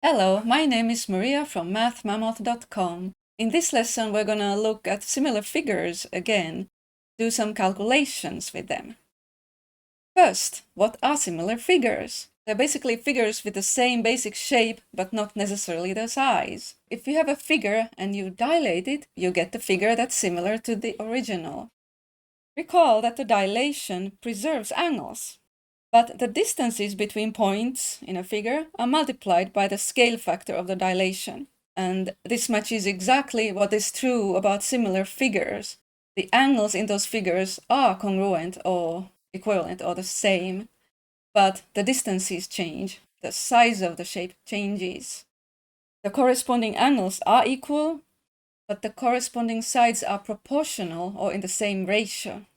Hello, my name is Maria from mathmammoth.com. In this lesson, we're gonna look at similar figures again, do some calculations with them. First, what are similar figures? They're basically figures with the same basic shape, but not necessarily the size. If you have a figure and you dilate it, you get the figure that's similar to the original. Recall that the dilation preserves angles. But the distances between points in a figure are multiplied by the scale factor of the dilation. And this matches exactly what is true about similar figures. The angles in those figures are congruent or equivalent or the same, but the distances change. The size of the shape changes. The corresponding angles are equal, but the corresponding sides are proportional or in the same ratio.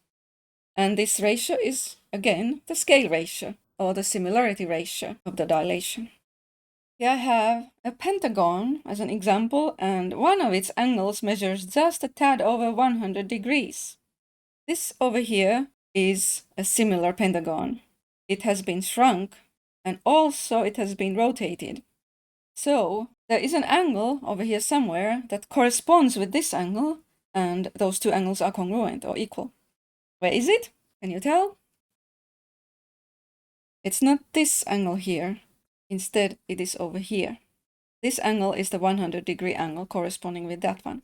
And this ratio is, again, the scale ratio, or the similarity ratio of the dilation. Here I have a pentagon as an example, and one of its angles measures just a tad over 100 degrees. This over here is a similar pentagon. It has been shrunk, and also it has been rotated. So there is an angle over here somewhere that corresponds with this angle, and those two angles are congruent or equal. Where is it? Can you tell? It's not this angle here. Instead, it is over here. This angle is the 100-degree angle corresponding with that one.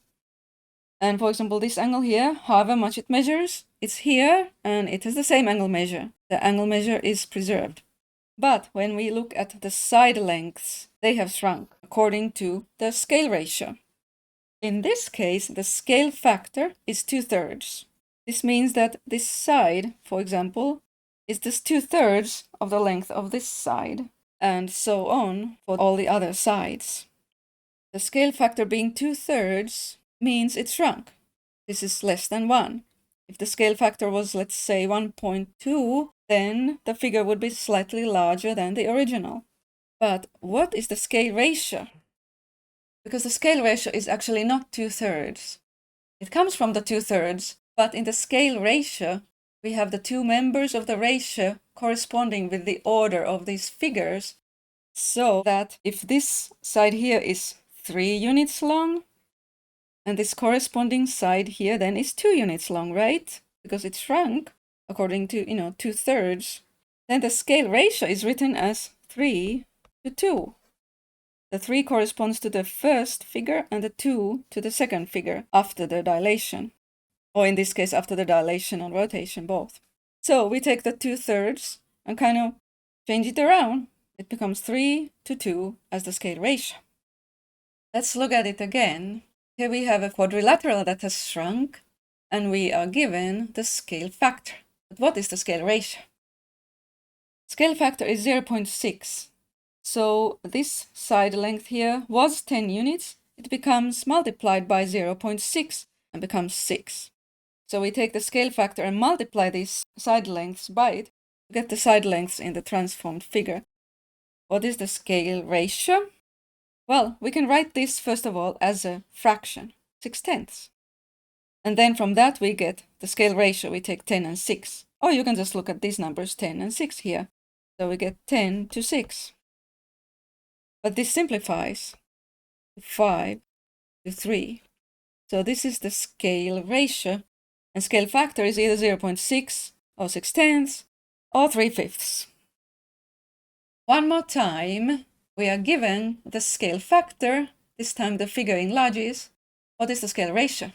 And for example, this angle here, however much it measures, it's here and it has the same angle measure. The angle measure is preserved. But when we look at the side lengths, they have shrunk according to the scale ratio. In this case, the scale factor is 2/3. This means that this side, for example, is just 2/3 of the length of this side, and so on for all the other sides. The scale factor being 2/3 means it shrunk. This is less than 1. If the scale factor was, let's say, 1.2, then the figure would be slightly larger than the original. But what is the scale ratio? Because the scale ratio is actually not 2/3. It comes from the 2/3, but in the scale ratio, we have the two members of the ratio corresponding with the order of these figures, so that if this side here is 3 units long, and this corresponding side here then is 2 units long, right? Because it shrunk according to, 2/3, then the scale ratio is written as 3:2. The 3 corresponds to the first figure and the 2 to the second figure after the dilation. Or in this case, after the dilation and rotation, both. So we take the 2/3 and kind of change it around. It becomes 3:2 as the scale ratio. Let's look at it again. Here we have a quadrilateral that has shrunk, and we are given the scale factor. But what is the scale ratio? Scale factor is 0.6. So this side length here was 10 units. It becomes multiplied by 0.6 and becomes 6. So we take the scale factor and multiply these side lengths by it to get the side lengths in the transformed figure. What is the scale ratio? Well, we can write this first of all as a fraction, 6/10. And then from that we get the scale ratio. We take 10 and 6. Or you can just look at these numbers, 10 and 6 here. So we get 10:6. But this simplifies to 5:3. So this is the scale ratio. And scale factor is either 0.6 or 6/10 or 3/5. One more time, we are given the scale factor. This time the figure enlarges. What is the scale ratio?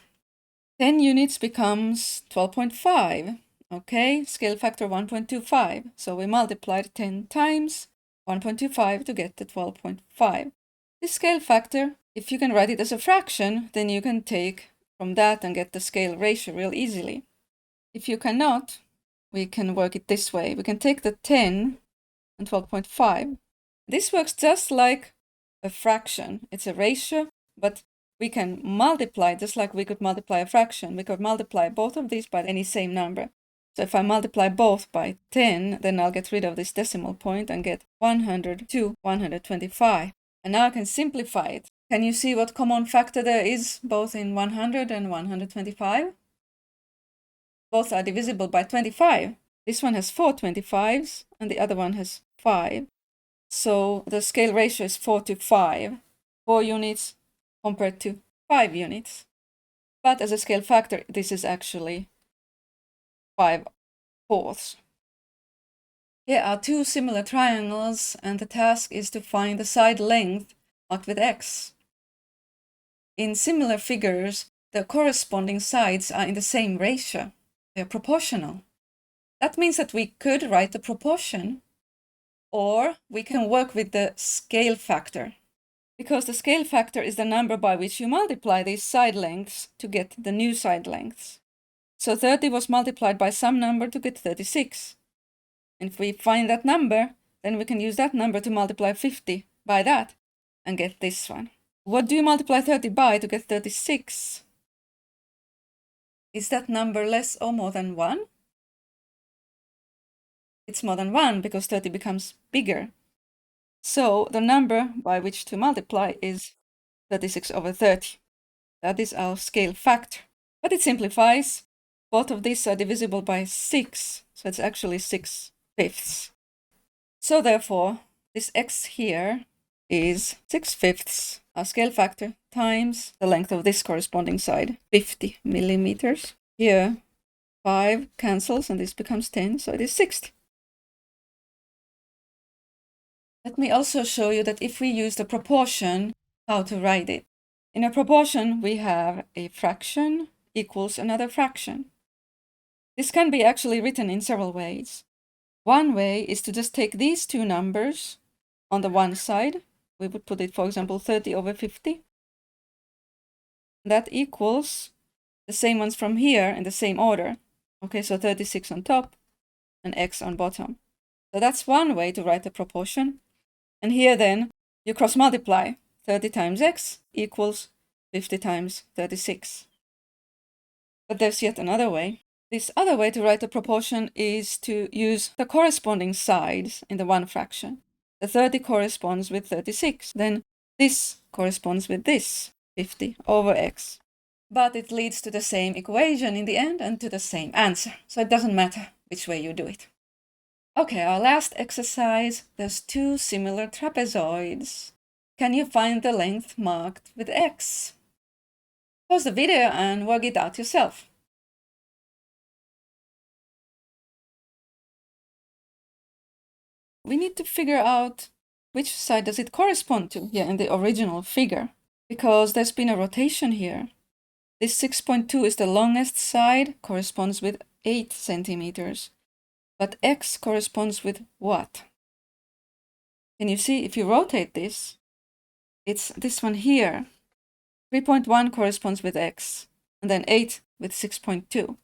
10 units becomes 12.5. Okay, scale factor 1.25. So we multiplied 10 times 1.25 to get the 12.5. This scale factor, if you can write it as a fraction, then you can take from that and get the scale ratio real easily. If you cannot, we can work it this way. We can take the 10 and 12.5. This works just like a fraction. It's a ratio, but we can multiply just like we could multiply a fraction. We could multiply both of these by any same number. So if I multiply both by 10, then I'll get rid of this decimal point and get 100 to 125. And now I can simplify it. Can you see what common factor there is both in 100 and 125? Both are divisible by 25. This one has 4 25s and the other one has 5. So the scale ratio is 4 to 5, 4 units compared to 5 units. But as a scale factor, this is actually 5/4. Here are two similar triangles, and the task is to find the side length marked with X. In similar figures, the corresponding sides are in the same ratio. They are proportional. That means that we could write the proportion, or we can work with the scale factor, because the scale factor is the number by which you multiply these side lengths to get the new side lengths. So 30 was multiplied by some number to get 36. And if we find that number, then we can use that number to multiply 50 by that and get this one. What do you multiply 30 by to get 36? Is that number less or more than 1? It's more than 1 because 30 becomes bigger. So the number by which to multiply is 36/30. That is our scale factor. But it simplifies. Both of these are divisible by 6, so it's actually 6/5. So therefore, this x here is 6/5, our scale factor, times the length of this corresponding side, 50 millimeters. Here, 5 cancels and this becomes 10, so it is 60. Let me also show you that if we use the proportion, how to write it. In a proportion, we have a fraction equals another fraction. This can be actually written in several ways. One way is to just take these two numbers on the one side. We would put it, for example, 30/50. That equals the same ones from here in the same order. Okay, so 36 on top and x on bottom. So that's one way to write the proportion. And here then, you cross multiply. 30 times x equals 50 times 36. But there's yet another way. This other way to write the proportion is to use the corresponding sides in the one fraction. The 30 corresponds with 36. Then this corresponds with this, 50/x. But it leads to the same equation in the end and to the same answer. So it doesn't matter which way you do it. Okay, our last exercise. There's two similar trapezoids. Can you find the length marked with X? Pause the video and work it out yourself. We need to figure out which side does it correspond to here in the original figure, because there's been a rotation here. This 6.2 is the longest side, corresponds with 8 centimeters. But X corresponds with what? Can you see if you rotate this? It's this one here. 3.1 corresponds with X, and then 8 with 6.2.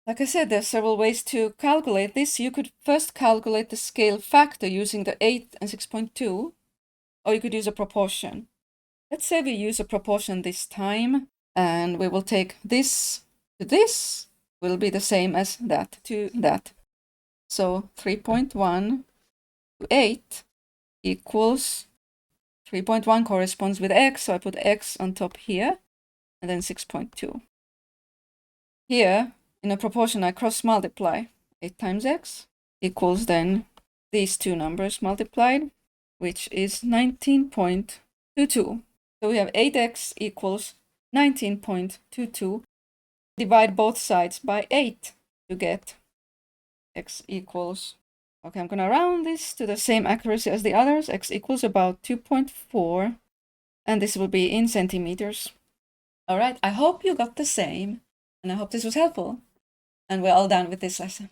Like I said, there are several ways to calculate this. You could first calculate the scale factor using the 8 and 6.2, or you could use a proportion. Let's say we use a proportion this time, and we will take this to this, will be the same as that to that. So 3.1 to 8 equals 3.1 corresponds with X, so I put X on top here, and then 6.2. Here, in a proportion, I cross multiply. 8 times X equals then these two numbers multiplied, which is 19.22. So we have 8x equals 19.22. Divide both sides by 8 to get x equals, okay, I'm going to round this to the same accuracy as the others. X equals about 2.4, and this will be in centimeters. All right, I hope you got the same, and I hope this was helpful. And we're all done with this lesson.